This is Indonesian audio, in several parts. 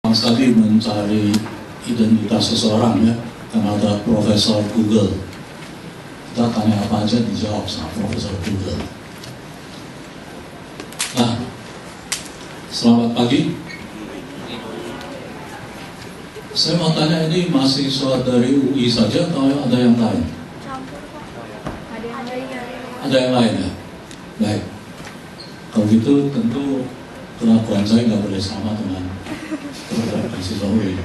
gampang sekali mencari identitas seseorang ya, karena ada Profesor Google. Kita tanya apa aja dijawab sama Profesor Google. Nah, selamat pagi. Saya mau tanya, ini mahasiswa dari UI saja atau ada yang lain? Ada yang lain ya? Baik. Kalau gitu tentu kelakuan saya nggak boleh sama dengan mahasiswa UI.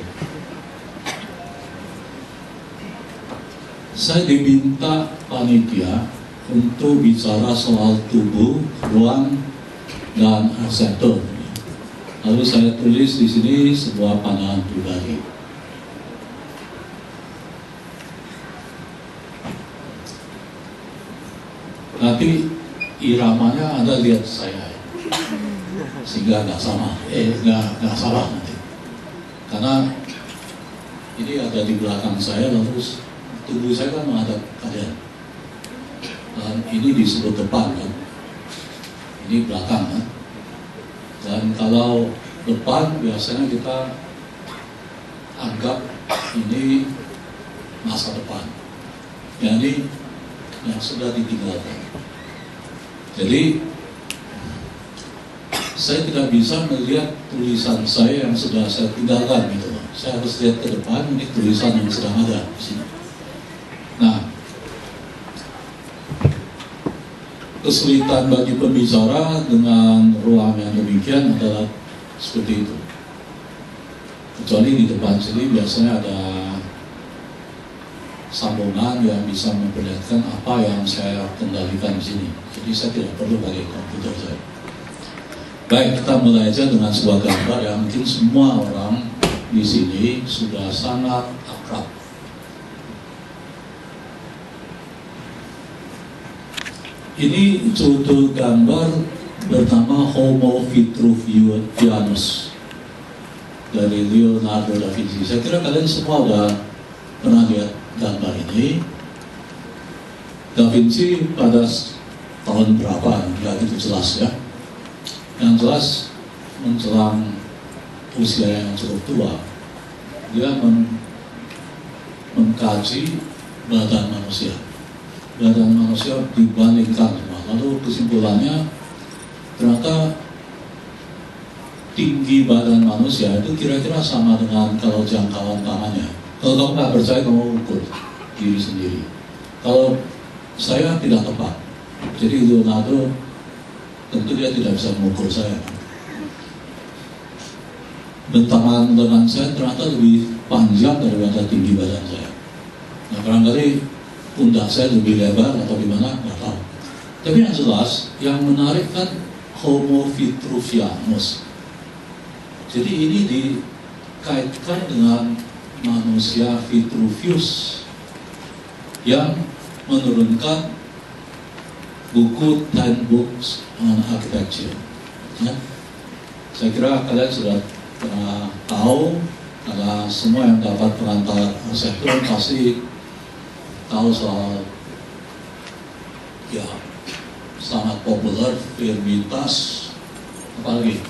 Saya diminta panitia untuk bicara soal tubuh, ruang, dan reseptor. Lalu saya tulis di sini sebuah pandangan pribadi. Nanti iramanya Anda lihat saya, sehingga nggak sama, nggak salah nanti. Karena ini ada di belakang saya, lalu tubuh saya kan menghadap kalian. Dan ini disebut depan kan, ini belakang kan. Dan kalau depan biasanya kita anggap ini masa depan, jadi yang sudah ditinggalkan. Jadi saya tidak bisa melihat tulisan saya yang sudah saya tinggalkan gitu loh. Saya harus lihat ke depan, ini tulisan yang sedang ada di sini. Nah, kesulitan bagi pembicara dengan ruang yang demikian adalah seperti itu. Kecuali di depan sini biasanya ada sambungan yang bisa memperlihatkan apa yang saya kendalikan di sini. Jadi saya tidak perlu pakai komputer saya. Baik, kita mulai aja dengan sebuah gambar yang mungkin semua orang di sini sudah sangat akrab. Ini judul gambar bernama Homo Vitruvianus dari Leonardo da Vinci. Saya kira kalian semua sudah pernah lihat gambar ini. Da Vinci pada tahun berapa, nggak gitu jelas ya. Yang jelas menjelang usia yang cukup tua, dia mengkaji badan manusia. Badan manusia dibandingkan semua. Lalu kesimpulannya ternyata tinggi badan manusia itu kira-kira sama dengan kalau jangkauan tangannya. Kalau kamu nggak percaya, kamu ukur diri sendiri. Kalau saya tidak tepat, jadi Leonardo tentu dia tidak bisa mengukur saya. Bentangan lengan saya ternyata lebih panjang daripada tinggi badan saya. Nah, barangkali pundak saya lebih lebar atau gimana, nggak tahu. Tapi yang jelas, yang menarik kan Homo Vitruvianus. Jadi ini dikaitkan dengan manusia Vitruvius yang menurunkan buku 10 Books on Architecture. Ya. Saya kira kalian sudah pernah tahu, karena semua yang dapat pengantar arsitektur pasti tahu soal ya sangat populer Firmitas, apalagi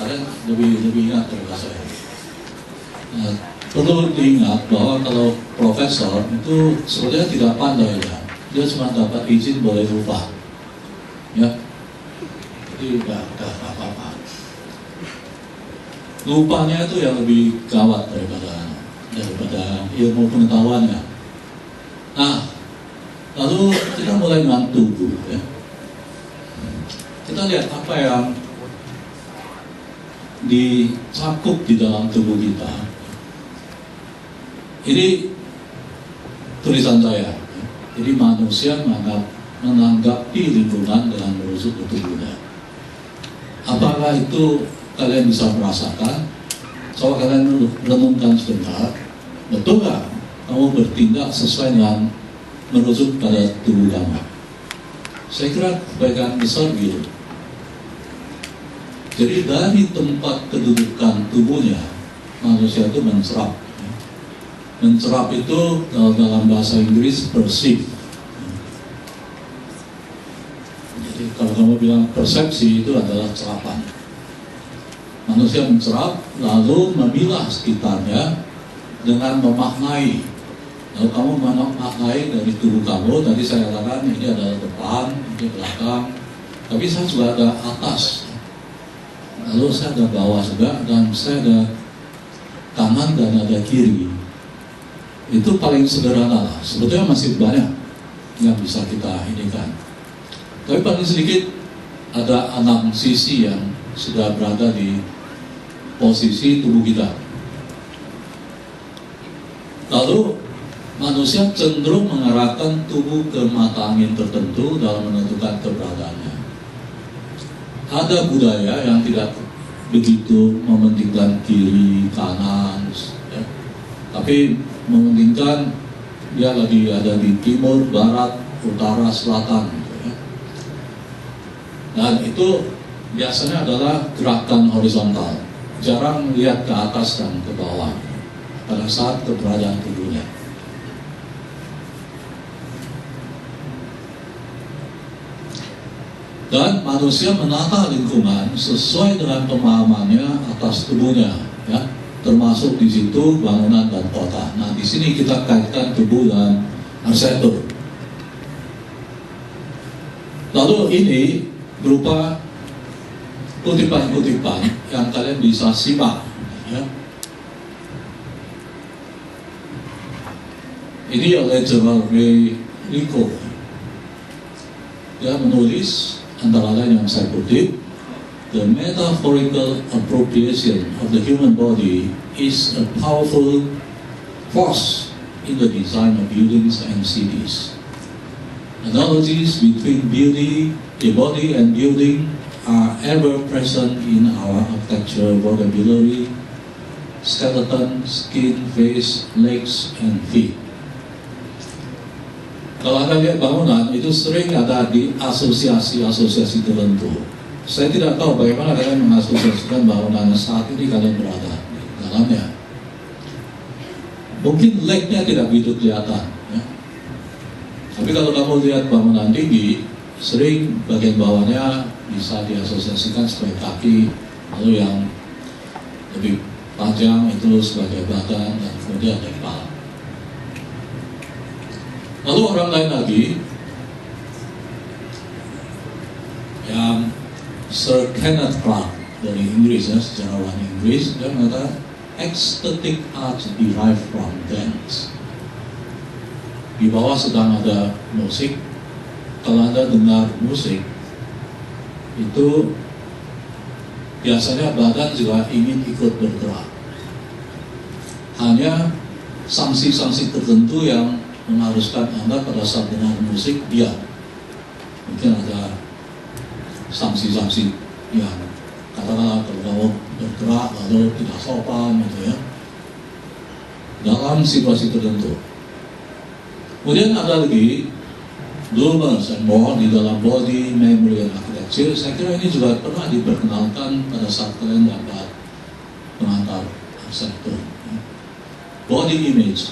kalian lebih ingat daripada saya. Nah, perlu diingat bahwa kalau profesor itu sebenarnya tidak pandai ya, dia cuma dapat izin boleh lupa ya, jadi nggak apa-apa. Lupanya itu yang lebih gawat daripada ilmu pengetahuannya. Nah, lalu kita mulai dengan tubuh ya. Kita lihat apa yang dicakup di dalam tubuh kita. Ini tulisan saya. Jadi manusia menanggapi lingkungan dengan merujuk ke tubuhnya. Apakah itu kalian bisa merasakan? Coba kalian renungkan sebentar. Betul nggak kamu bertindak sesuai dengan merujuk pada tubuh kamu? Saya kira kebaikan besar gitu. Jadi dari tempat kedudukan tubuhnya, manusia itu mencerap. Mencerap itu dalam bahasa Inggris perceive. Jadi kalau kamu bilang persepsi itu adalah cerapan. Manusia mencerap lalu memilah sekitarnya dengan memaknai. Lalu kamu memaknai dari tubuh kamu. Tadi saya katakan ini adalah depan, ini belakang. Tapi saya juga ada atas. Lalu saya ada bawah juga, dan saya ada kanan dan ada kiri. Itu paling sederhana lah. Sebetulnya masih banyak yang bisa kita inikan. Tapi paling sedikit ada 6 sisi yang sudah berada di posisi tubuh kita. Lalu manusia cenderung mengarahkan tubuh ke mata angin tertentu dalam menentukan keberadaannya. Ada budaya yang tidak begitu mementingkan kiri, kanan, ya. Tapi mementingkan dia lagi ada di timur, barat, utara, selatan, gitu ya. Dan itu biasanya adalah gerakan horizontal, jarang lihat ke atas dan ke bawah pada saat keberadaan tubuhnya. Dan manusia menata lingkungan sesuai dengan pemahamannya atas tubuhnya, ya, termasuk di situ bangunan dan kota. Nah, di sini kita kaitkan tubuh dan arsitektur. Lalu ini berupa kutipan-kutipan yang kalian bisa simak, ya. Ini oleh General Ray Rico. Dia menulis antara lain yang saya kutip, "The metaphorical appropriation of the human body is a powerful force in the design of buildings and cities. Analogies between a body and building are ever present in our architectural vocabulary: skeleton, skin, face, legs, and feet." Kalau Anda lihat bangunan, itu sering ada di asosiasi-asosiasi tertentu. Saya tidak tahu bagaimana kalian mengasosiasikan bangunan saat ini kalian berada di dalamnya. Mungkin leg-nya tidak begitu kelihatan, ya. Tapi kalau kamu lihat bangunan tinggi, sering bagian bawahnya bisa diasosiasikan sebagai kaki, lalu yang lebih panjang itu sebagai badan, dan kemudian ada kepala. Lalu orang lain lagi, yang Sir Kenneth Clark dari Inggris, ya, sejarawan Inggris, dia mengatakan aesthetic art derived from dance. Di bawah sedang ada musik. Kalau Anda dengar musik, itu biasanya badan juga ingin ikut bergerak. Hanya sanksi-sanksi tertentu yang mengharuskan Anda pada saat dengar musik diam. Mungkin ada sanksi-sanksi yang katakanlah kalau bergerak lalu tidak sopan, gitu ya, dalam situasi tertentu. Kemudian ada lagi Bloomers and More di dalam Body, Memory, and Architecture. Saya kira ini juga pernah diperkenalkan pada saat kalian dapat pengantar arsitektur. Body image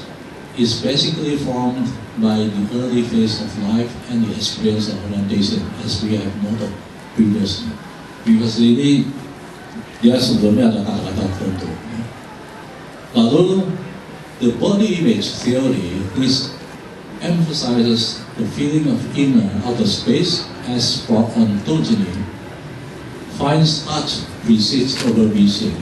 is basically formed by the early phase of life and the experience of orientation, as we have noted previously. Because ini dia sebelumnya ada kata-kata tertentu. Lalu, the body image theory emphasizes the feeling of inner outer space, as for ontogeny finds touch precedes over vision.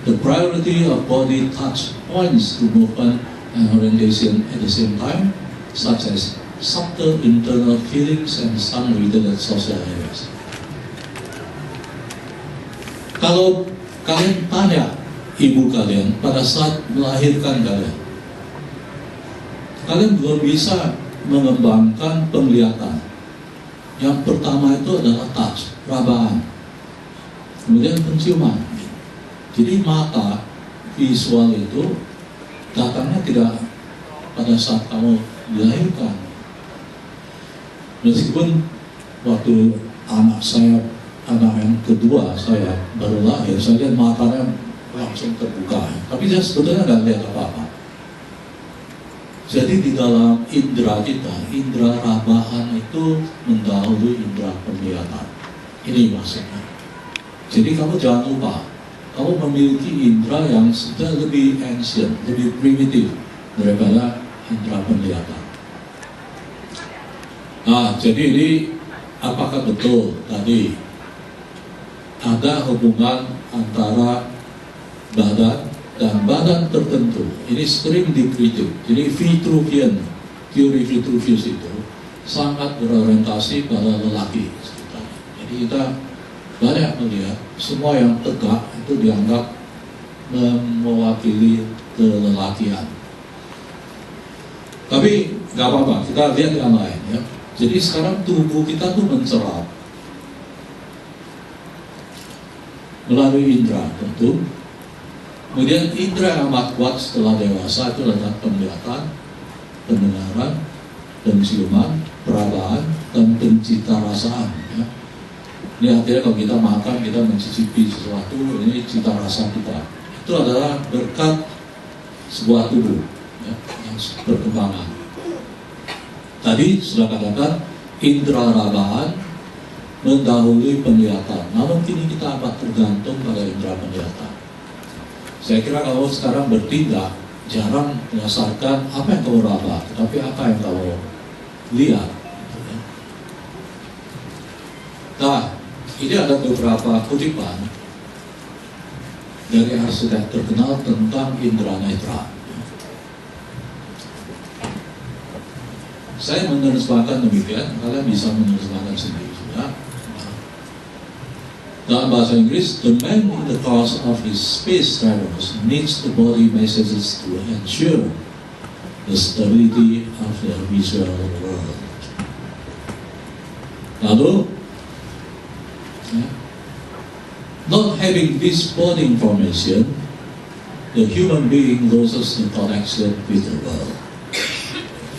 The priority of body touch points to movement and orientation at the same time, such as subtle internal feelings and some related social areas. Kalau kalian tanya ibu kalian pada saat melahirkan kalian belum bisa mengembangkan penglihatan. Yang pertama itu adalah touch, rabaan, kemudian penciuman. Jadi mata visual itu datangnya tidak pada saat kamu dilahirkan. Meskipun waktu anak yang kedua saya baru lahir, saya lihat matanya langsung terbuka, tapi dia sebetulnya nggak lihat apa-apa. Jadi di dalam indera kita, indera rabaan itu mendahului indera penglihatan. Ini maksudnya. Jadi kamu jangan lupa, memiliki indera yang sudah lebih ancient, lebih primitif daripada indera penglihatan. Nah, jadi ini apakah betul tadi ada hubungan antara badan dan badan tertentu? Ini sering dikritik. Jadi Vitruvian, teori Vitruvius itu sangat berorientasi pada lelaki. Jadi kita banyak melihat semua yang tegak itu dianggap mewakili kelelakian. Tapi nggak apa-apa, kita lihat yang lain ya. Jadi sekarang tubuh kita tuh mencerap melalui indera tentu. Kemudian indera yang amat kuat setelah dewasa itu adalah penglihatan, pendengaran, penciuman, perabaan, dan pencita rasaan. Ya. Ini artinya kalau kita makan, kita mencicipi sesuatu, ini cita rasa kita. Itu adalah berkat sebuah tubuh ya, yang berkembangan. Tadi sudah katakan indera rabaan mendahului penglihatan. Namun kini kita amat tergantung pada indera penglihatan. Saya kira kalau sekarang bertindak jarang berdasarkan apa yang kamu raba, tapi apa yang kamu lihat. Nah, ini ada beberapa kutipan dari arsitek terkenal tentang indera netra. Saya menerjemahkan demikian, kalian bisa menerjemahkan sendiri juga. Dalam bahasa Inggris, the man in the course of his space travels needs the body messages to ensure the stability of the visual world. Lalu, not having this body information, the human being loses the connection with the world.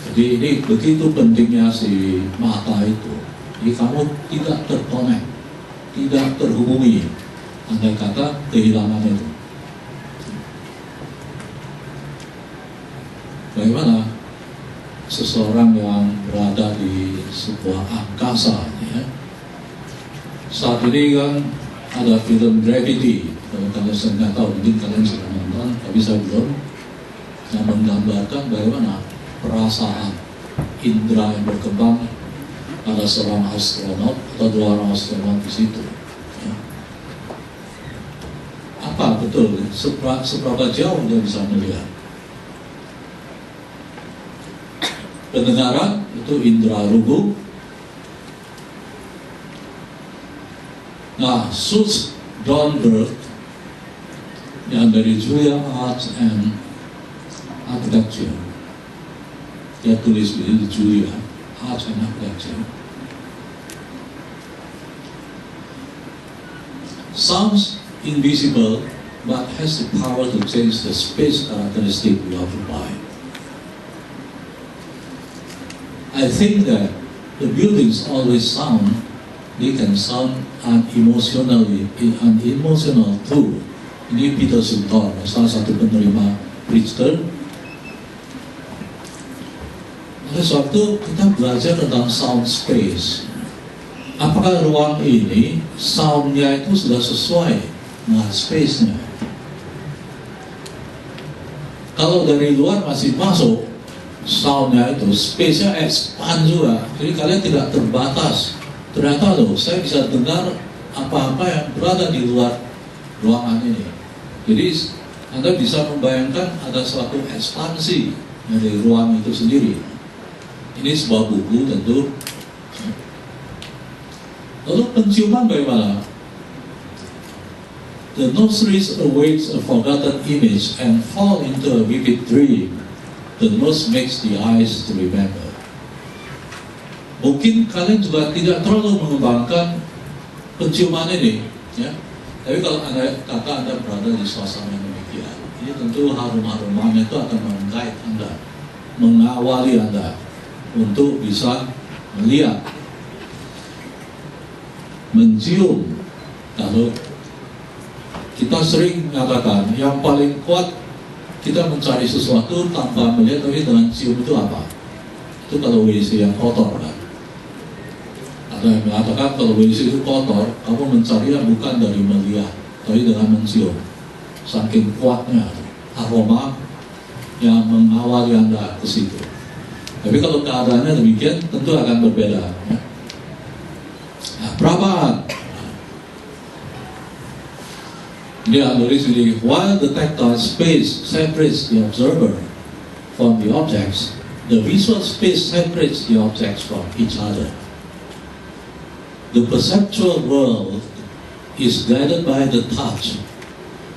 Jadi ini begitu pentingnya si mata itu. Jadi kamu tidak terkonek, tidak terhubungi, andai kata kehilangan itu. Bagaimana seseorang yang berada di sebuah angkasa ya? Saat ini kan ada film Gravity, kalau kalian sudah tahu, mungkin kalian sudah nonton, tapi saya belum, yang menggambarkan bagaimana perasaan indera yang berkembang pada seorang astronot atau dua orang astronot di situ. Ya. Apa betul? Seberapa jauh dia bisa melihat? Pendengaran itu indera rugu. Nah, Suze Dornberg yang dari Julia Arts and Architecture, dia tulis di Julia Arts and Architecture. Sounds invisible, but has the power to change the space characteristic we occupy. I think that the buildings always sound. They can sound unemotional too. Ini Peter Sultan, salah satu penerima Pritzker. Oleh sebab itu kita belajar tentang sound space. Apakah ruang ini soundnya itu sudah sesuai dengan space-nya? Kalau dari luar masih masuk soundnya itu, space-nya expand juga. Jadi kalian tidak terbatas. Ternyata loh, saya bisa dengar apa-apa yang berada di luar ruangan ini. Jadi Anda bisa membayangkan ada suatu ekspansi dari ruang itu sendiri. Ini sebuah buku tentu. Lalu penciuman bagaimana? The nostrils awaits a forgotten image and fall into a vivid dream. The nose makes the eyes to remember. Mungkin kalian juga tidak terlalu mengembangkan penciuman ini, ya. Tapi kalau Anda berada di suasana yang demikian, ini tentu harum-haruman itu akan menggait Anda, mengawali Anda untuk bisa melihat, mencium. Lalu kita sering mengatakan yang paling kuat kita mencari sesuatu tanpa melihat, tapi dengan cium itu apa? Itu kalau WC yang kotor kan. Ada yang mengatakan kalau WC itu kotor, kamu mencarinya bukan dari melihat, tapi dengan mencium. saking kuatnya aroma yang mengawali Anda ke situ. Tapi kalau keadaannya demikian, tentu akan berbeda. Ya. Nah, perabaan. Dia tulis ini, while the tactile space separates the observer from the objects, the visual space separates the objects from each other. The perceptual world is guided by the touch,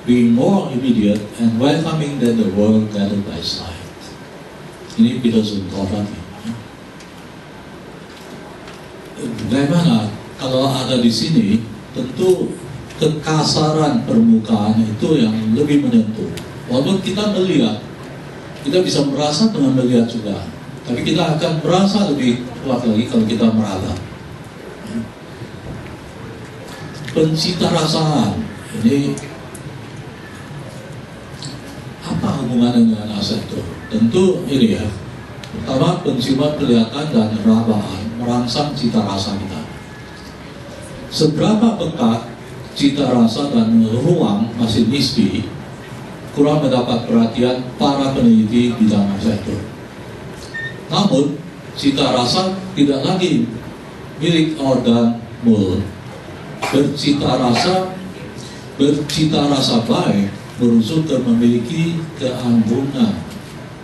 being more immediate and welcoming than the world guided by sight. Ini Peter Zumthor. Bagaimana kalau ada di sini, tentu kekasaran permukaan itu yang lebih menyentuh. Walaupun kita melihat, kita bisa merasa dengan melihat juga, tapi kita akan merasa lebih kuat lagi kalau kita meraba. Pencita rasaan ini apa hubungannya dengan aseptor? Tentu ini ya, pertama penciuman kelihatan dan rabaan merangsang cita rasa kita. Seberapa pekat cita rasa dan ruang masih nisbi, kurang mendapat perhatian para peneliti bidang aseptor. Namun, cita rasa tidak lagi milik organ mulut. Bercita rasa baik merujuk ke memiliki keanggunan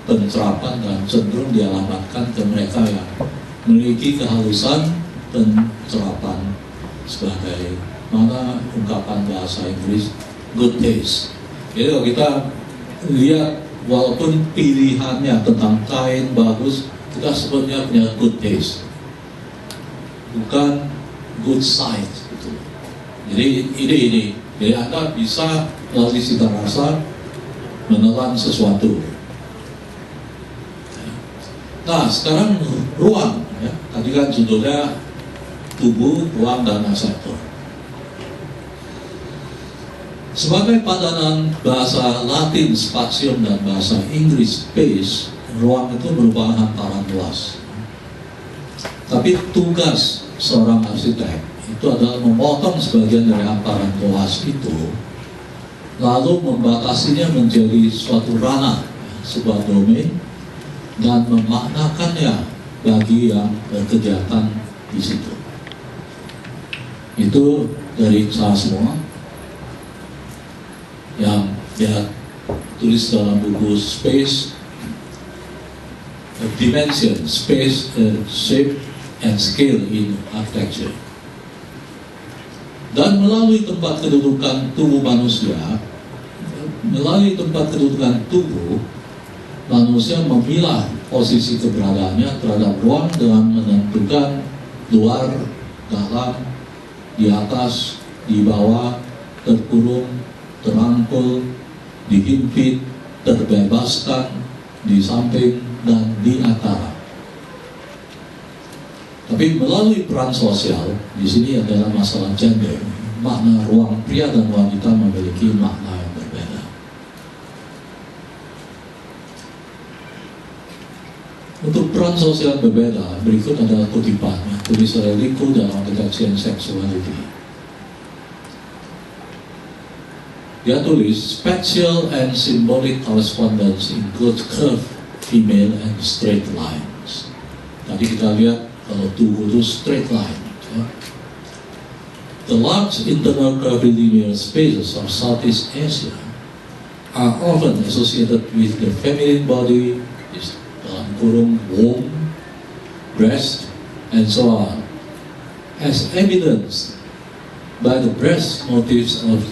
pencerapan dan cenderung dialamatkan ke mereka yang memiliki kehalusan pencerapan sebagai mana ungkapan bahasa Inggris good taste. Jadi kalau kita lihat walaupun pilihannya tentang kain bagus, kita sebutnya punya good taste, bukan good sight gitu. Jadi ini jadi Anda bisa melalui cita rasa menelan sesuatu. Nah sekarang ruang ya. Tadi kan judulnya tubuh, ruang, dan aseptor. Sebagai padanan bahasa Latin spatium dan bahasa Inggris space, ruang itu merupakan hamparan luas. Tapi tugas seorang arsitek itu adalah memotong sebagian dari hamparan luas itu, lalu membatasinya menjadi suatu ranah, sebuah domain, dan memaknakannya bagi yang berkegiatan di situ. Itu dari saya semua yang dia tulis dalam buku Space, Dimension, Space, Shape and Scale in Architecture. Dan melalui tempat kedudukan tubuh manusia, manusia memilah posisi keberadaannya terhadap ruang dengan menentukan luar, dalam, di atas, di bawah, terkurung, terangkul, dihimpit, terbebaskan, di samping, dan di antara. Tapi melalui peran sosial, di sini adalah masalah gender. Makna ruang pria dan wanita memiliki makna yang berbeda. Untuk peran sosial berbeda, berikut adalah kutipannya, tulis oleh Liku dalam Architecture and Sexuality. Dia tulis, spatial and symbolic correspondence includes curved female and straight lines. Tadi kita lihat kalau tubuh itu straight line. Ya. The large internal curvilinear spaces of Southeast Asia are often associated with the feminine body, dalam kurung womb, breast, and so on, as evidenced by the breast motifs of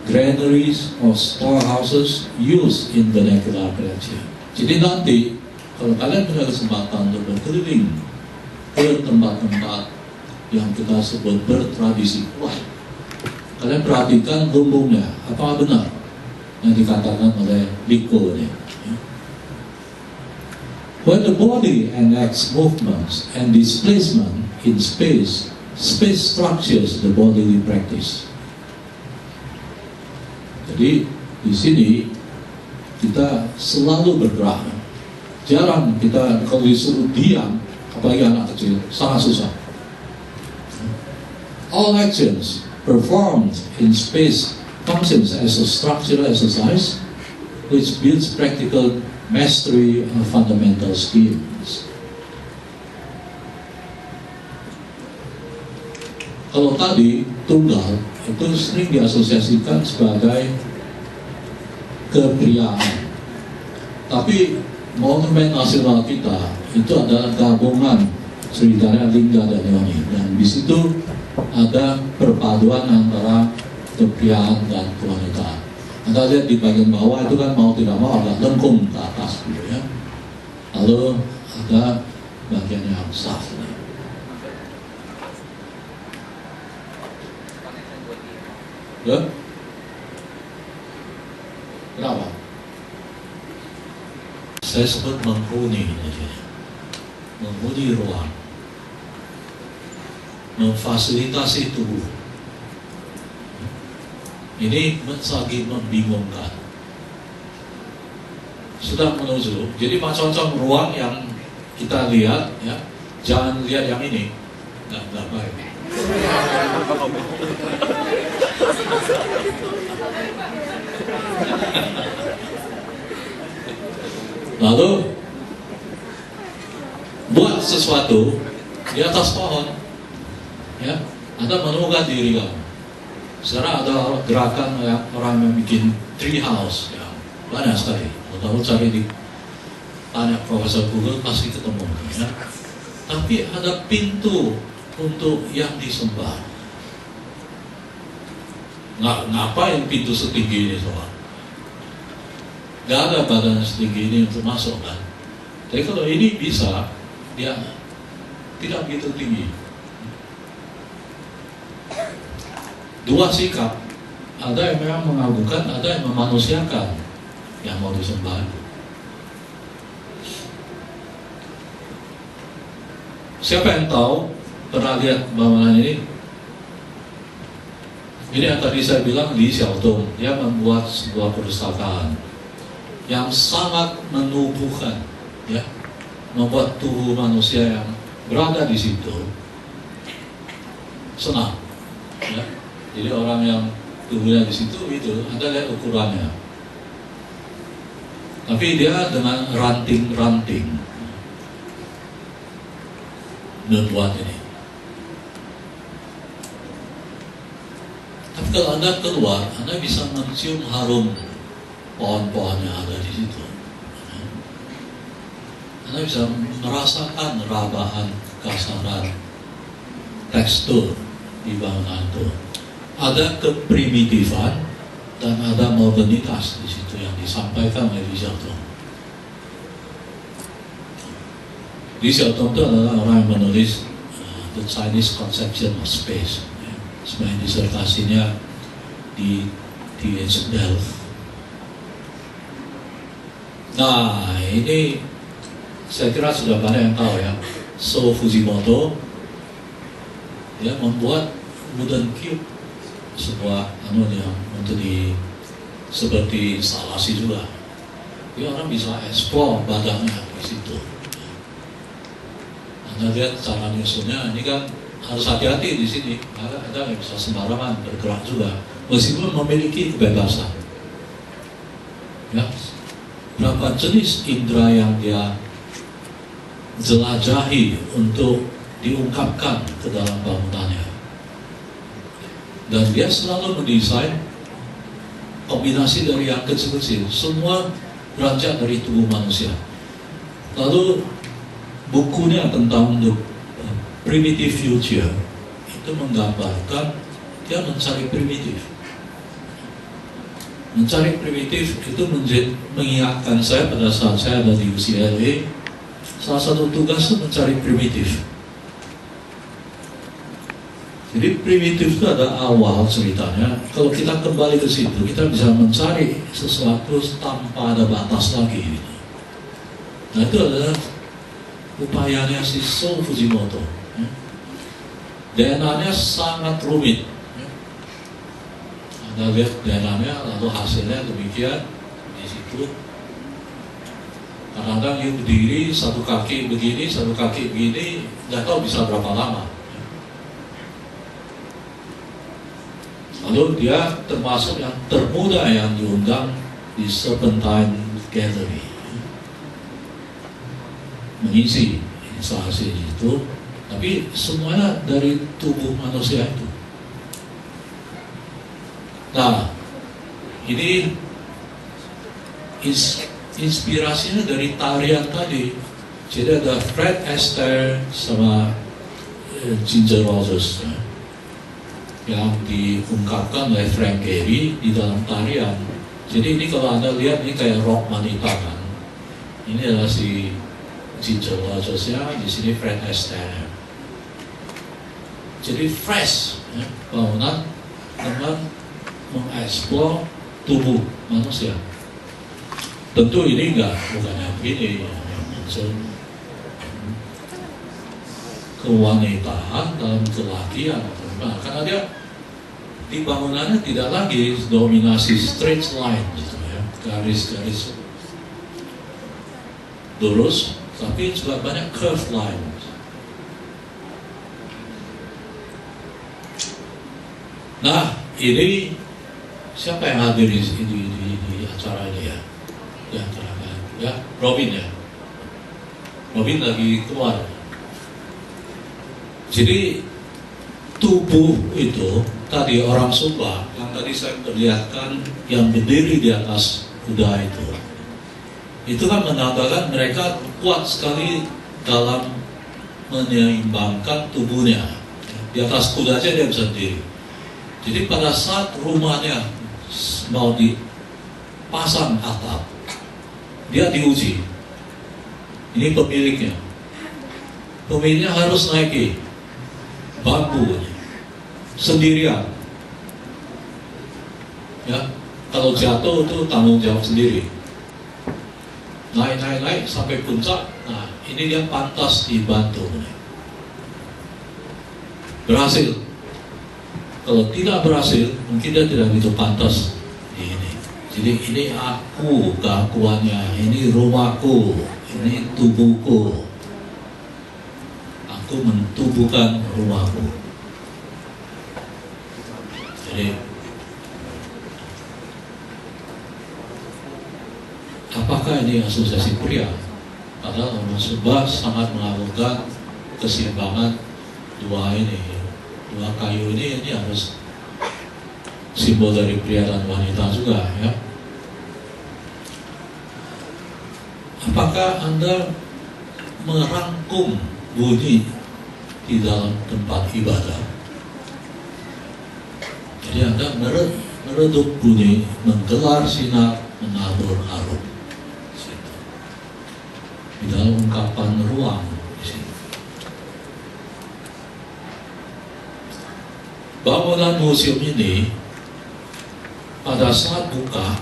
granaries or storehouses used in vernacular architecture. Jadi nanti kalau kalian punya kesempatan untuk berkeliling ke tempat-tempat yang kita sebut bertradisi kuat, kalian perhatikan lumbungnya, apakah benar yang dikatakan oleh Liku ini. When the body enacts movements and displacement in space, space structures the bodily practice. Jadi di sini kita selalu bergerak. Jarang kita kalau disuruh diam, apalagi anak kecil, sangat susah. All actions performed in space functions as a structural exercise which builds practical mastery of fundamental skills. Kalau tadi tunggal itu sering diasosiasikan sebagai kepriaan, tapi monumen nasional kita itu adalah gabungan Sriwijaya, Lingga, dan Yoni, dan di situ ada perpaduan antara kepriaan dan kewanitaan. Anda lihat di bagian bawah itu kan mau tidak mau agak lengkung ke atas gitu ya. Lalu ada bagian yang sah. Ya? Kenapa? Saya sebut menghuni, menghuni ruang, memfasilitasi tubuh. Ini lagi membingungkan. Sudah menuju, jadi macam-macam ruang yang kita lihat, ya, jangan lihat yang ini, nggak baik. Lalu buat sesuatu di atas pohon, ya, Anda menemukan diri kamu. Sekarang ada gerakan yang orang yang bikin tree house, ya, banyak sekali. Kalau cari di tanya Profesor Google pasti ketemu, ya. Tapi ada pintu untuk yang disembah. Ngapain pintu setinggi ini soal? Gak ada badan setinggi ini untuk masuk kan. Tapi kalau ini bisa, dia tidak begitu tinggi. Dua sikap, ada yang memang mengagungkan, ada yang memanusiakan yang mau disembah. Siapa yang tahu, pernah lihat bangunan ini? Ini yang tadi saya bilang Li Xiaotong, dia membuat sebuah perpustakaan yang sangat menubuhkan, ya, membuat tubuh manusia yang berada di situ senang, ya. Jadi orang yang tubuhnya di situ itu Anda lihat ukurannya, tapi dia dengan ranting-ranting membuat ini. Tapi kalau Anda keluar, Anda bisa mencium harum pohon-pohon yang ada di situ. Anda bisa merasakan rabahan, kasaran, tekstur di bangunan itu. Ada keprimitifan dan ada modernitas di situ yang disampaikan oleh Li Xiaotong. Li Xiaotong itu adalah orang yang menulis The Chinese Conception of Space. Sebenarnya disertasinya di TH Delft. Nah, ini saya kira sudah banyak yang tahu ya. So Fujimoto, dia membuat wooden cube, sebuah yang untuk seperti instalasi juga. Jadi orang bisa explore badannya di situ. Anda lihat cara nyusunnya, ini kan harus hati-hati di sini. Ada yang bisa sembarangan bergerak juga, meskipun memiliki kebebasan. Ya, berapa jenis indera yang dia jelajahi untuk diungkapkan ke dalam bangunannya. Dan dia selalu mendesain kombinasi dari yang kecil-kecil, semua beranjak dari tubuh manusia. Lalu bukunya tentang The Primitive Future itu menggambarkan dia mencari primitif. Mencari primitif itu mengingatkan saya pada saat saya ada di UCLA, salah satu tugas itu mencari primitif. Jadi primitif itu ada awal ceritanya. Kalau kita kembali ke situ, kita bisa mencari sesuatu tanpa ada batas lagi. Nah, itu adalah upayanya si So Fujimoto. DNA-nya sangat rumit. Anda lihat DNA-nya, lalu hasilnya demikian di situ. Kadang-kadang dia berdiri, satu kaki begini, satu kaki begini, nggak tahu bisa berapa lama. Lalu dia termasuk yang termuda yang diundang di Serpentine Gallery, mengisi instalasi itu, tapi semuanya dari tubuh manusia itu. Nah, ini inspirasinya dari tarian tadi. Jadi ada Fred Astaire sama Ginger Rogers yang diungkapkan oleh Frank Gehry di dalam tarian. Jadi ini kalau Anda lihat ini kayak rock manita kan. Ini adalah si Ginger Rogers ya, di sini Fred Astaire. Jadi fresh ya, bangunan dengan mengeksplor tubuh manusia. Tentu ini bukan yang begini ya, yang maksud kewanitaan dalam kelakian, karena dia di bangunannya tidak lagi dominasi straight line gitu ya, garis-garis lurus, tapi juga banyak curved line. Nah, ini siapa yang hadir di acara ini ya? Di antara ya, Robin ya. Robin lagi keluar. Jadi tubuh itu tadi orang Sumba yang tadi saya perlihatkan yang berdiri di atas kuda itu kan menandakan mereka kuat sekali dalam menyeimbangkan tubuhnya. Di atas kuda aja dia bisa berdiri. Jadi pada saat rumahnya mau dipasang atap, dia diuji. Ini pemiliknya. Pemiliknya harus naiki bambu sendirian. Ya, kalau jatuh itu tanggung jawab sendiri. Naik sampai puncak. Nah, ini dia pantas dibantu. Berhasil. Kalau tidak berhasil, mungkin dia tidak begitu pantas di ini. Jadi ini aku, keakuannya, ini rumahku, ini tubuhku. Aku mentubuhkan rumahku. Jadi, apakah ini asosiasi pria? Padahal orang Sumba sangat melakukan keseimbangan dua kayu ini harus simbol dari pria dan wanita juga ya. Apakah Anda merangkum bunyi di dalam tempat ibadah? Jadi Anda meredup bunyi, menggelar sinar, menabur harum di dalam ungkapan ruang. Bangunan museum ini pada saat buka,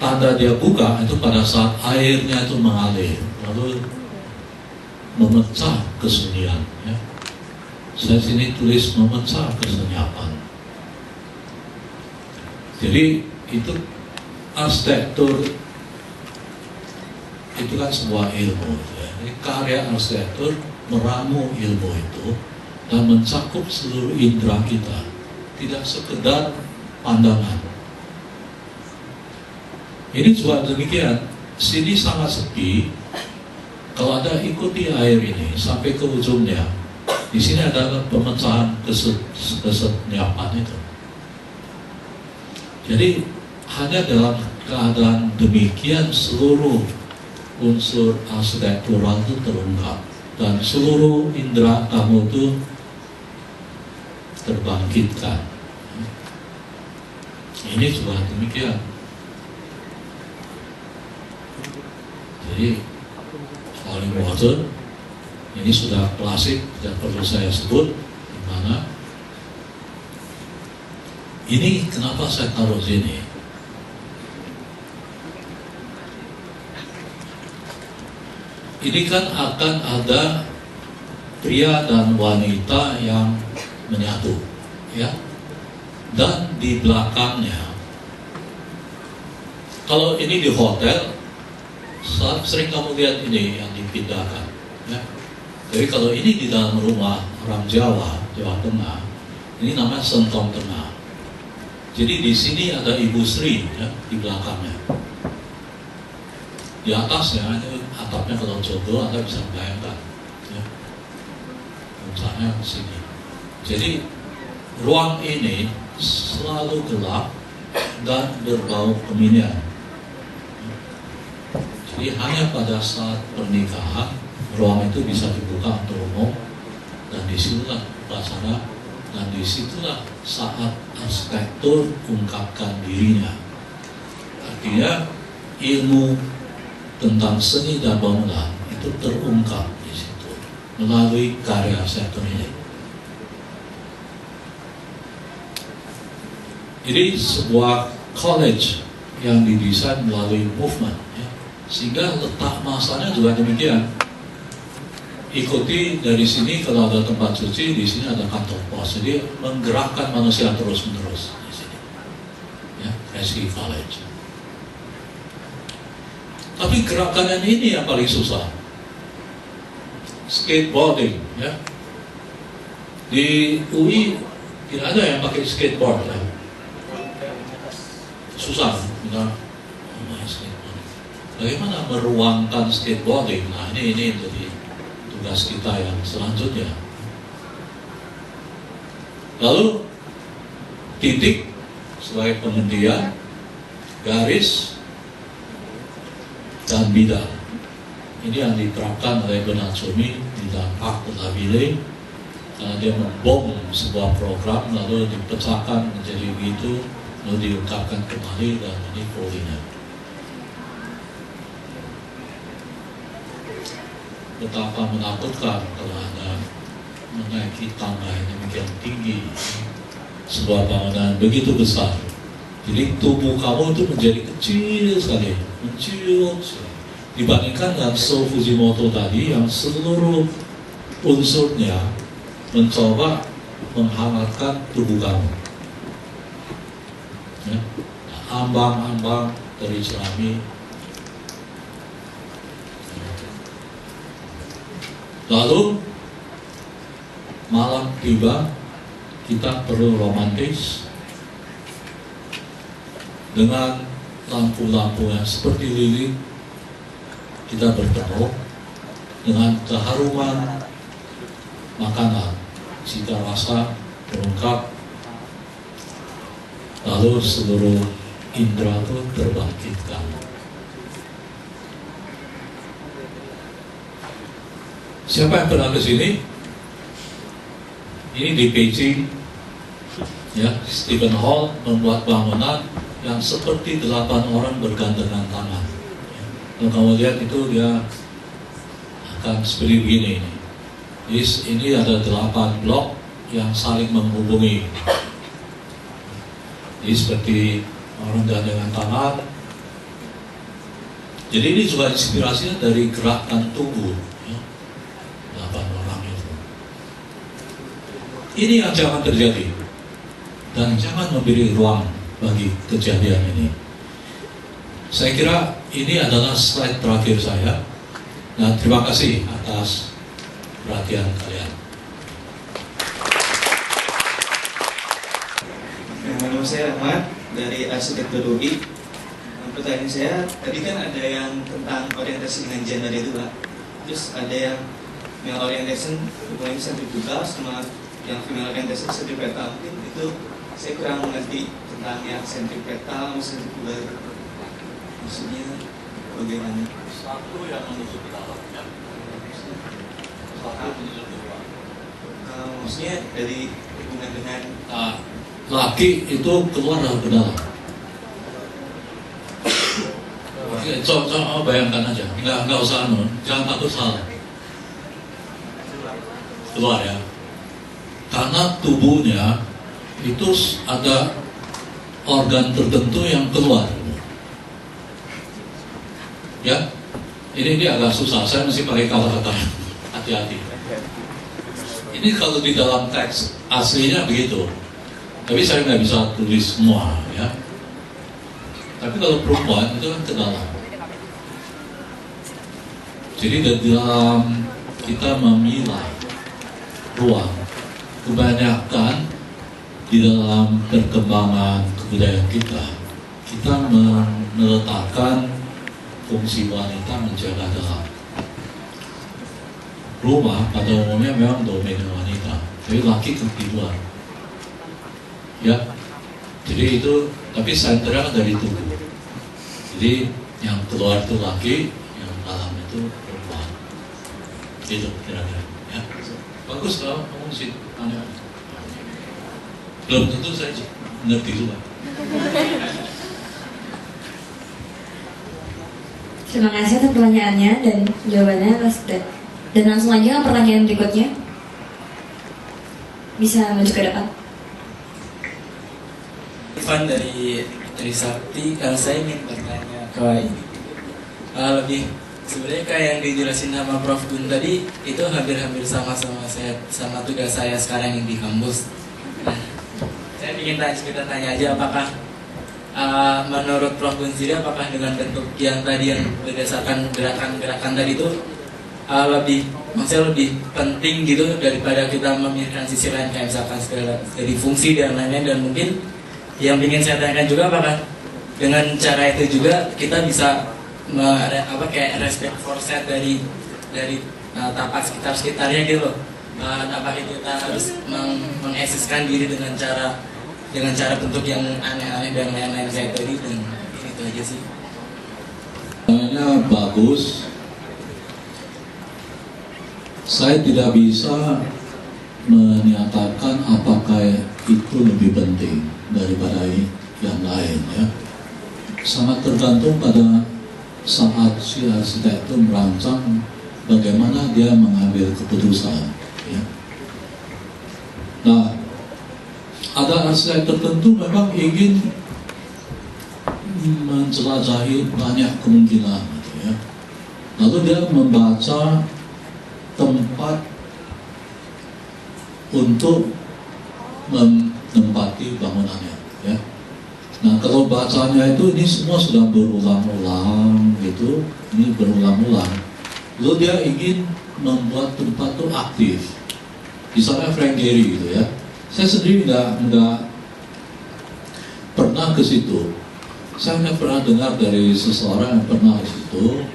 tanda dia buka itu pada saat airnya itu mengalir, lalu memecah kesunyian. Ya. Saya sini tulis memecah kesunyapan. Jadi itu arsitektur itu kan sebuah ilmu. Ya. Ini karya arsitektur meramu ilmu itu dan mencakup seluruh indera kita, tidak sekedar pandangan. Ini juga demikian, sini sangat sepi. Kalau Anda ikuti air ini sampai ke ujungnya, di sini ada pemecahan kesenyapan itu. Jadi hanya dalam keadaan demikian seluruh unsur arsitektural itu terungkap dan seluruh indera kamu itu terbangkitkan. Ini juga demikian. Jadi Holy Water ini sudah klasik, tidak perlu saya sebut di mana. Ini kenapa saya taruh sini? Ini kan akan ada pria dan wanita yang menyatu, ya. Dan di belakangnya, kalau ini di hotel, sering kamu lihat ini yang dipindahkan, ya. Jadi kalau ini di dalam rumah orang Jawa Tengah, Ini namanya sentong tengah. Jadi di sini ada Ibu Sri ya, di belakangnya. Di atasnya ini atapnya kalau jodoh Anda bisa bayangkan ya. Misalnya di sini. Jadi ruang ini selalu gelap dan berbau keminian. Jadi hanya pada saat pernikahan ruang itu bisa dibuka untuk umum, dan disitulah upacara, dan disitulah saat arsitektur ungkapkan dirinya. Artinya ilmu tentang seni dan bangunan itu terungkap di situ melalui karya arsitektur ini. Jadi sebuah college yang didesain melalui movement, ya. Sehingga letak masanya juga demikian. Ikuti dari sini, kalau ada tempat suci, di sini ada kantor pos. Jadi menggerakkan manusia terus-menerus di sini. Ya, Reski College. Tapi gerakan ini yang paling susah. Skateboarding, ya. Di UI tidak ada yang pakai skateboard, ya. Susah, kita bagaimana meruangkan skateboarding? Nah, ini jadi tugas kita yang selanjutnya. Lalu titik sebagai penghentian, garis, dan bidang. Ini yang diterapkan oleh Bernard Tsomi di dalam Parc de la Ville, karena dia membom sebuah program lalu dipecahkan menjadi begitu, lalu diungkapkan kembali, dan ini polanya. Betapa menakutkan kalau Anda menaiki tangga yang demikian tinggi, sebuah bangunan begitu besar. Jadi tubuh kamu itu menjadi kecil sekali, menciut sekali. Dibandingkan dengan Sou Fujimoto tadi yang seluruh unsurnya mencoba menghangatkan tubuh kamu. Ya. Ambang-ambang dari jerami. Lalu malam tiba, kita perlu romantis dengan lampu-lampu yang seperti lilin. Kita bertemu dengan keharuman makanan, cita rasa terungkap, lalu seluruh indera itu terbangkitkan. Siapa yang pernah ke sini? Ini di Beijing, ya, Stephen Hall membuat bangunan yang seperti 8 orang bergandengan tangan. Kalau kamu lihat itu dia akan seperti begini. Ini ada 8 blok yang saling menghubungi. Jadi seperti orang gandengan tangan. Jadi ini juga inspirasinya dari gerakan tubuh. 8 orang itu. Ini yang jangan terjadi, dan jangan memberi ruang bagi kejadian ini. Saya kira ini adalah slide terakhir saya. Nah, terima kasih atas perhatian kalian. Nama saya Ahmad dari Arsitektur UI. Pertanyaan saya, tadi kan ada yang tentang orientasi dengan gender itu, Pak. Terus ada yang male orientation, hubungannya sentrifugal, sama yang female orientation sentripetal. Mungkin itu saya kurang mengerti tentang yang sentripetal atau sentrifugal. Maksudnya bagaimana? Satu yang menusuk ke dalam, ya. Satu menusuk ke luar. Maksudnya dari hubungan dengan laki itu keluar dari ke dalam. Oke, coba bayangkan aja, nggak usah jangan takut salah. Keluar, ya. Karena tubuhnya itu ada organ tertentu yang keluar. Ya, ini agak susah. Saya mesti pakai kata-kata. Hati-hati. Ini kalau di dalam teks aslinya begitu, tapi saya nggak bisa tulis semua, ya. Tapi kalau perempuan itu kan ke dalam. Jadi di dalam kita memilah ruang, kebanyakan di dalam perkembangan kebudayaan kita meletakkan fungsi wanita menjaga dalam rumah pada umumnya memang domain wanita, tapi laki di luar. Ya, jadi itu, tapi senternya dari tubuh. Jadi yang keluar itu laki, yang dalam itu perempuan. Itu kira-kira. Ya, bagus kalau kamu sih tanya. Belum tentu saya ngerti juga. Terima kasih atas pertanyaannya dan jawabannya Mas. Dan langsung aja ke pertanyaan berikutnya. Bisa maju ke depan. Ivan dari Trisakti, kalau saya ingin bertanya ke ini lebih sebenarnya kayak yang dijelasin sama Prof Gun tadi itu hampir-hampir sama saya sama tugas saya sekarang yang di kampus. Nah, saya ingin tanya aja apakah menurut Prof Gun sendiri apakah dengan bentuk yang tadi yang berdasarkan gerakan-gerakan tadi itu maksudnya lebih penting gitu daripada kita memikirkan sisi lain kayak misalkan segala dari fungsi dan lain-lain, dan mungkin yang ingin saya tanyakan juga apakah dengan cara itu juga kita bisa kayak respect for set dari tapak sekitarnya gitu loh. Apakah kita harus mengeksiskan diri dengan cara bentuk yang aneh-aneh dan lain-lain saya tadi, dan itu aja sih. Pertanyaannya bagus. Saya tidak bisa menyatakan apakah itu lebih penting daripada yang lain, ya. Sangat tergantung pada saat si arsitek itu merancang bagaimana dia mengambil keputusan, ya. Nah, ada arsitek tertentu memang ingin menjelajahi banyak kemungkinan, gitu, ya. Lalu dia membaca tempat untuk menempati bangunannya, ya. Nah, kalau bacanya itu ini semua sudah berulang-ulang gitu, ini berulang-ulang. Lalu dia ingin membuat tempat itu aktif. Misalnya Frank Gehry gitu, ya. Saya sendiri nggak pernah ke situ. Saya hanya pernah dengar dari seseorang yang pernah ke situ.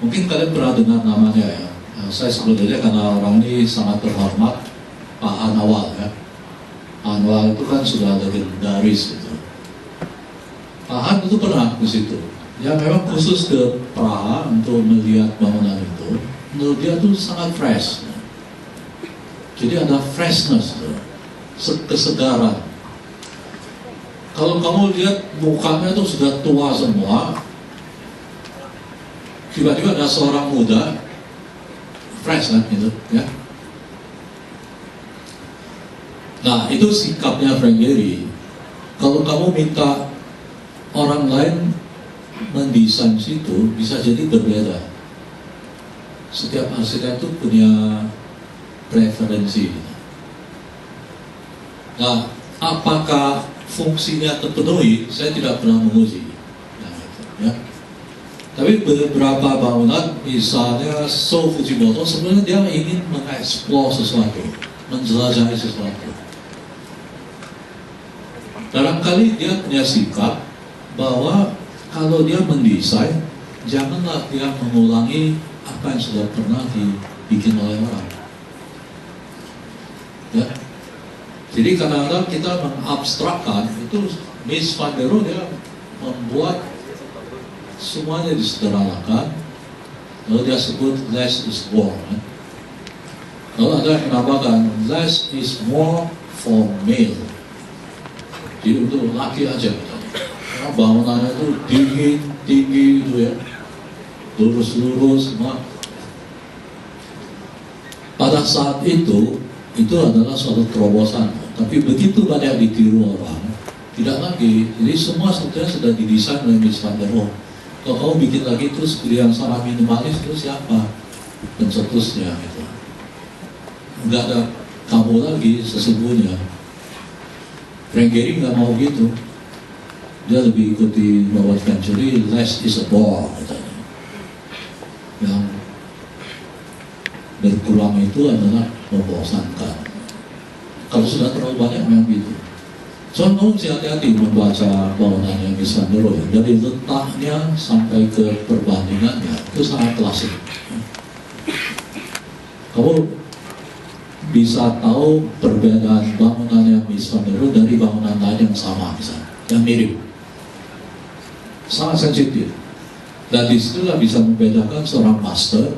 Mungkin kalian pernah dengar namanya, ya. Saya sebetulnya karena orang ini sangat terhormat, Pak Anwar, ya. Anwar itu kan sudah legendaris gitu. Pak Han itu pernah ke situ. Ya memang khusus ke Praha untuk melihat bangunan itu. Menurut dia itu sangat fresh. Jadi ada freshness, kesegaran. Kalau kamu lihat mukanya itu sudah tua semua, tiba-tiba ada seorang muda, fresh kan gitu, ya. Nah, itu sikapnya Frank Gehry. Kalau kamu minta orang lain mendesain situ, bisa jadi berbeda. Setiap arsitek itu punya preferensi. Nah, apakah fungsinya terpenuhi? Saya tidak pernah menguji. Nah, itu, ya. Tapi beberapa bangunan, misalnya So Fujimoto, sebenarnya dia ingin mengeksplor sesuatu, menjelajahi sesuatu. Barangkali dia punya sikap bahwa kalau dia mendesain, janganlah dia mengulangi apa yang sudah pernah dibikin oleh orang. Ya. Jadi kadang-kadang kita mengabstrakkan, itu Mies van der Rohe dia membuat semuanya disederhanakan, lalu dia sebut less is more. Lalu ada yang menambahkan less is more for male. Jadi untuk laki aja. Karena bangunannya itu tinggi itu, ya, lurus semua. Pada saat itu adalah suatu terobosan. Tapi begitu banyak ditiru orang, tidak lagi. Jadi semua sebetulnya sudah didesain oleh Mies van der Rohe. Kalau kamu bikin lagi terus yang sangat minimalis itu siapa? Dan seterusnya gitu. Nggak ada kamu lagi sesungguhnya. Frank Gehry nggak mau gitu. Dia lebih ikuti Robert Venturi, less is a bore katanya. Yang berkurang itu adalah membosankan. Kalau sudah terlalu banyak memang gitu. Contoh hati-hati membaca bangunannya Mies van der Rohe, dari letaknya sampai ke perbandingannya itu sangat klasik. Kamu bisa tahu perbedaan bangunannya Mies van der Rohe dari bangunan lain yang sama, misalnya, yang mirip, sangat sensitif. Dan disitulah bisa membedakan seorang master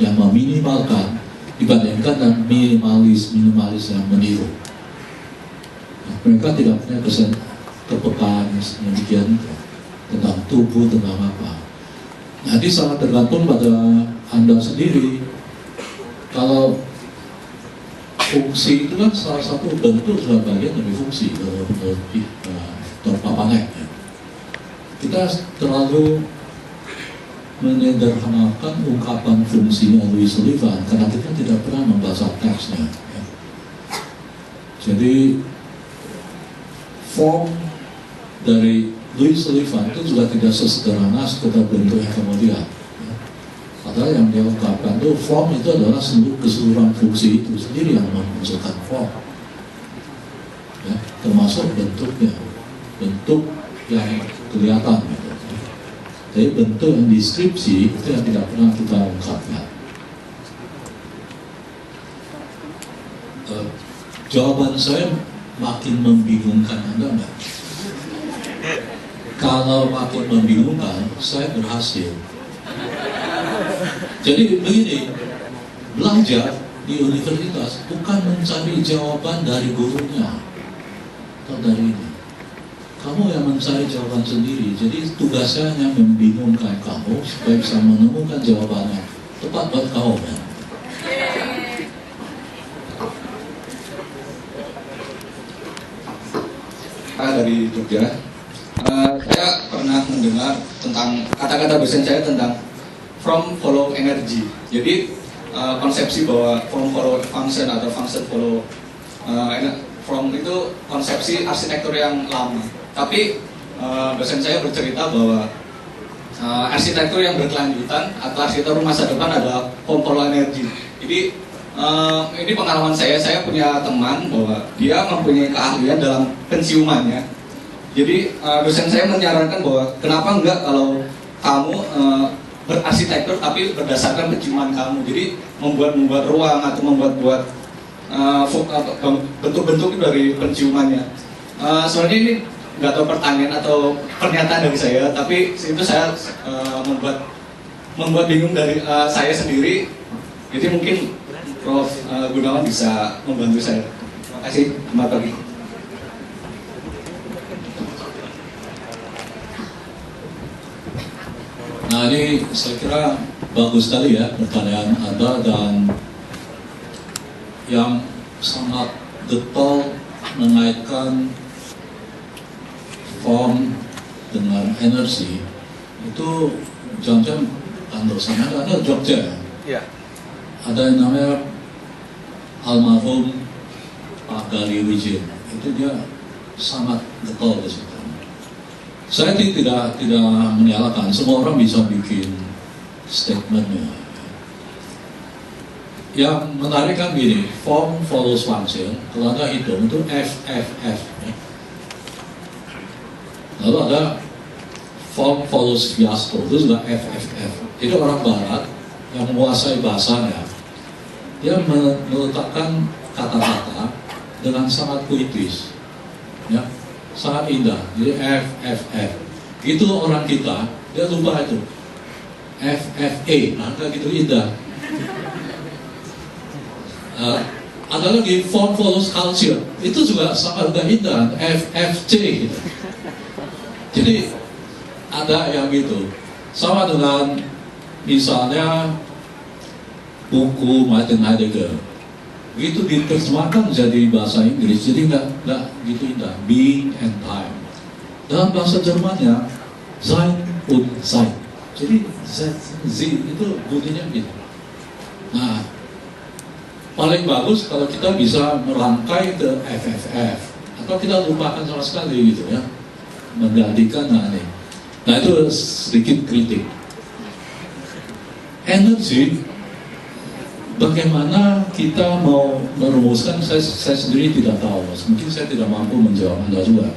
yang meminimalkan dibandingkan dengan minimalis yang meniru. Mereka tidak punya kepekaan demikian tentang tubuh, tentang apa. Jadi sangat tergantung pada Anda sendiri. Kalau fungsi itu kan salah satu bentuk salah bagian dari fungsi menurut Dr. Papanek. Kita terlalu menyederhanakan ungkapan fungsinya Louis Sullivan karena kita tidak pernah membaca teksnya. Jadi form dari Louis Sullivan itu juga tidak sesederhana sekedar bentuk yang kemudian. Padahal yang dia ungkapkan itu form itu adalah keseluruhan fungsi itu sendiri yang memunculkan form. Ya, termasuk bentuknya, bentuk yang kelihatan. Gitu. Jadi bentuk yang deskripsi itu yang tidak pernah kita ungkapkan. Jawaban saya makin membingungkan Anda enggak? Kalau makin membingungkan, saya berhasil. Jadi begini, belajar di universitas bukan mencari jawaban dari gurunya atau dari ini. Kamu yang mencari jawaban sendiri. Jadi tugasnya hanya membingungkan kamu supaya bisa menemukan jawabannya tepat buat kamu. Kan? Dari Jogja, saya pernah mendengar tentang kata-kata dosen saya tentang from follow energy. Jadi konsepsi bahwa from follow function atau function follow from itu konsepsi arsitektur yang lama. Tapi dosen saya bercerita bahwa arsitektur yang berkelanjutan atau arsitektur masa depan adalah from follow energy. Jadi ini pengalaman saya punya teman bahwa dia mempunyai keahlian dalam penciumannya. Jadi dosen saya menyarankan bahwa kenapa enggak kalau kamu berarsitektur tapi berdasarkan penciuman kamu. Jadi membuat ruang atau membuat bentuk-bentuk dari penciumannya. Sebenarnya ini nggak tahu pertanyaan atau pernyataan dari saya, tapi itu saya membuat bingung dari saya sendiri. Jadi mungkin Prof. Gunawan bisa membantu saya. Terima kasih. Selamat pagi. Nah ini saya kira bagus sekali ya pertanyaan Anda, dan yang sangat getol mengaitkan form dengan energi itu jam-jam dosen ada Jogja ya. Ada yang namanya almarhum Pak Gali Wijin, itu dia sangat getol di situ. Saya tidak menyalahkan, semua orang bisa bikin statementnya. Yang menarik kan gini, form follows function. Kalau Anda hitung itu FFF. Lalu ada form follows fiasco, itu juga FFF. Itu orang Barat yang menguasai bahasanya. Dia meletakkan kata-kata dengan sangat puitis, ya, sangat indah. Jadi FFF. Itu orang kita, dia lupa itu. FFA, nah gitu indah. Ada lagi form follows culture, itu juga sangat indah, FFC gitu. Jadi ada yang gitu, sama dengan misalnya buku Martin Heidegger, itu diterjemahkan jadi bahasa Inggris, jadi nggak gitu indah, being and time. Dalam bahasa Jermannya Sein und Sein, jadi Z itu bunyinya gitu. Nah, paling bagus kalau kita bisa merangkai ke FFF, atau kita lupakan sama sekali gitu ya, menggantikan nah itu sedikit kritik. Energi bagaimana kita mau merumuskan, saya sendiri tidak tahu, mungkin saya tidak mampu menjawab Anda juga.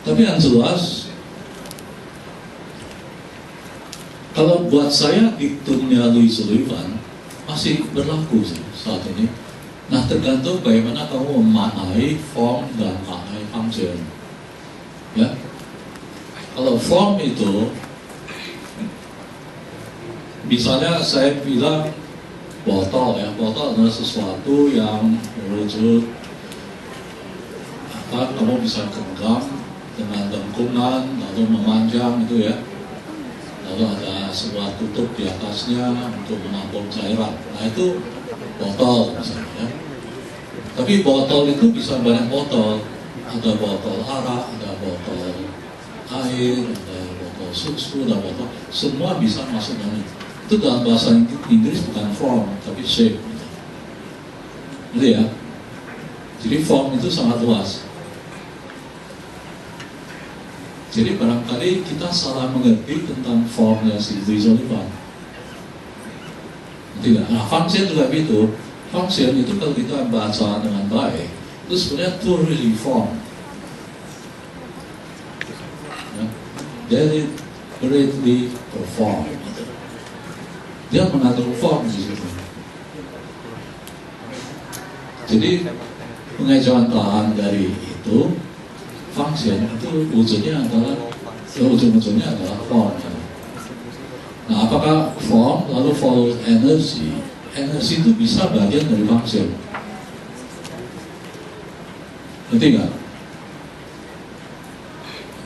Tapi yang jelas, kalau buat saya diktumnya Louis Sullivan masih berlaku sih saat ini. Nah, tergantung bagaimana kamu memaknai form dan maknai function. Ya, kalau form itu, misalnya saya bilang botol ya, botol adalah sesuatu yang berwujud kamu bisa genggam dengan lengkungan lalu memanjang itu ya, lalu ada sebuah tutup di atasnya untuk menampung cairan. Nah, itu botol misalnya ya. Tapi botol itu bisa banyak botol, ada botol arak, ada botol air, ada botol susu, ada botol, semua bisa masuk dalam itu. Dalam bahasa Inggris bukan form tapi shape gitu. Gitu ya. Jadi form itu sangat luas. Jadi barangkali kita salah mengerti tentang formnya si Louis Sullivan. Tidak. Nah, function juga begitu. Function itu kalau kita baca dengan baik, itu sebenarnya thoroughly form. Ya. Deliberately perform. Dia mengandung form di situ. Jadi pengejauhan tahan dari itu, function itu wujudnya adalah ujung-ujungnya adalah form. Nah, apakah form lalu follow energy? Energi itu bisa bagian dari function. Ngerti nggak?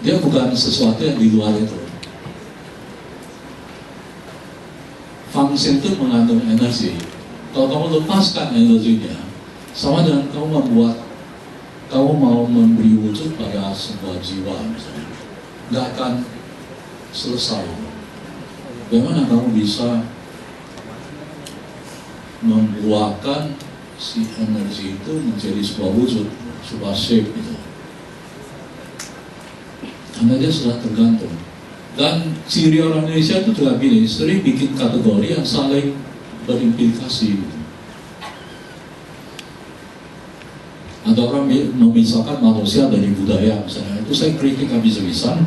Dia bukan sesuatu yang di luar itu. Function itu mengandung energi. Kalau kamu lepaskan energinya, sama dengan kamu mau memberi wujud pada sebuah jiwa misalnya, nggak akan selesai. Bagaimana kamu bisa membuahkan si energi itu menjadi sebuah wujud, sebuah shape itu? Karena dia sudah tergantung. Dan ciri orang Indonesia itu juga gini, sering bikin kategori yang saling berimplikasi gitu. Ada orang memisahkan manusia dari budaya misalnya, itu saya kritik habis-habisan.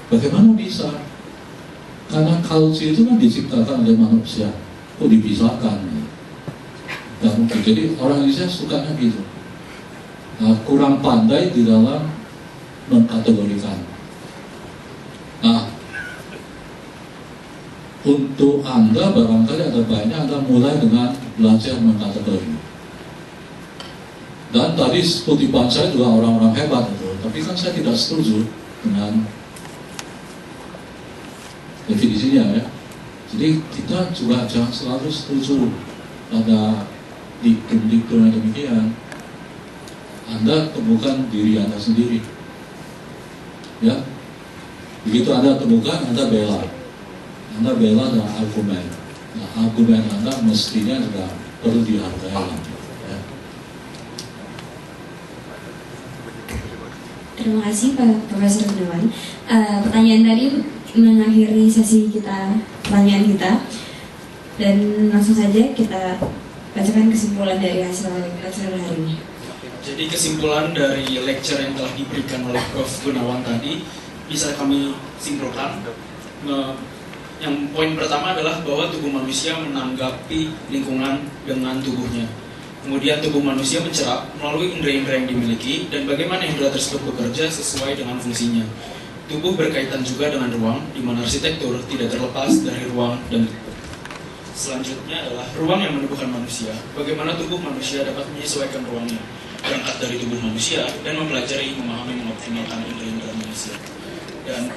Bagaimana bisa? Karena culture itu kan diciptakan oleh manusia, kok dipisahkan? Gak mungkin. Jadi orang Indonesia sukanya gitu. Nah, kurang pandai di dalam mengkategorikan. Nah, untuk Anda barangkali ada banyak Anda mulai dengan belajar mengkategori. Dan tadi kutipan saya juga orang-orang hebat itu, tapi kan saya tidak setuju dengan definisinya ya. Jadi kita juga jangan selalu setuju pada diktum-diktum yang demikian. Anda temukan diri Anda sendiri, ya. Begitu Anda temukan, Anda bela dengan argumen. Nah, argumen Anda mestinya juga perlu dihargai. Ya. Terima kasih Pak Profesor Gunawan. Pertanyaan tadi mengakhiri sesi pertanyaan kita, dan langsung saja kita bacakan kesimpulan dari hasil lecture hari ini. Jadi kesimpulan dari lecture yang telah diberikan oleh Prof. Gunawan tadi bisa kami simpulkan. Yang poin pertama adalah bahwa tubuh manusia menanggapi lingkungan dengan tubuhnya. Kemudian tubuh manusia mencerap melalui indera-indera yang dimiliki, dan bagaimana indera tersebut bekerja sesuai dengan fungsinya. Tubuh berkaitan juga dengan ruang, di mana arsitektur tidak terlepas dari ruang, dan selanjutnya adalah ruang yang menubuhkan manusia. Bagaimana tubuh manusia dapat menyesuaikan ruangnya, berangkat dari tubuh manusia dan mempelajari, memahami, mengoptimalkan indera-indera manusia. Dan